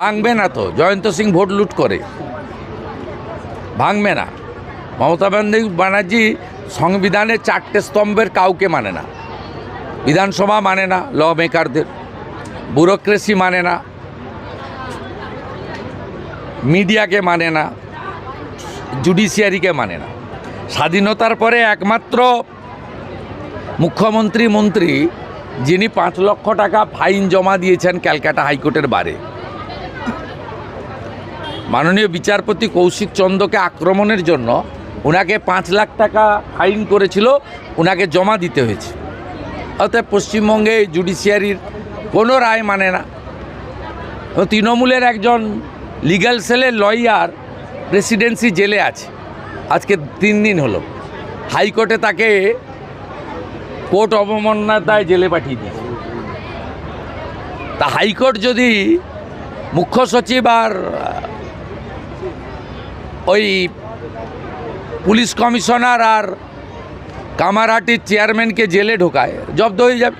ভাঙবে না তো, জয়ন্ত সিং ভোট লুট করে, ভাঙবে না। মমতা ব্যানার্জি সংবিধানের 4টে স্তম্ভের কাউকে মানে না, বিধানসভা মানে না, ল মেকারদের, ব্যুরোক্রেসি মানে না, মিডিয়াকে মানে না, জুডিশিয়ারিকে মানে না। স্বাধীনতার পরে একমাত্র মুখ্যমন্ত্রী মন্ত্রী যিনি 5 লক্ষ টাকা ফাইন জমা দিয়েছেন ক্যালকাটা হাইকোর্টের বারে, মাননীয় বিচারপতি কৌশিক চন্দ্রকে আক্রমণের জন্য ওনাকে 5 লাখ টাকা ফাইন করেছিল, ওনাকে জমা দিতে হয়েছে। অর্থাৎ পশ্চিমবঙ্গে জুডিশিয়ারির কোনো রায় মানে না। তৃণমূলের একজন লিগ্যাল সেলের লয়ার প্রেসিডেন্সি জেলে আছে, আজকে 3 দিন হলো। হাইকোর্টে তাকে কোর্ট অবমাননায় জেলে পাঠিয়ে দিয়েছে। তা হাইকোর্ট যদি মুখ্য সচিব আর ওই পুলিশ কমিশনার আর কামারহাটির চেয়ারম্যানকে জেলে ঢোকায়, জব্দ হয়ে যাবে।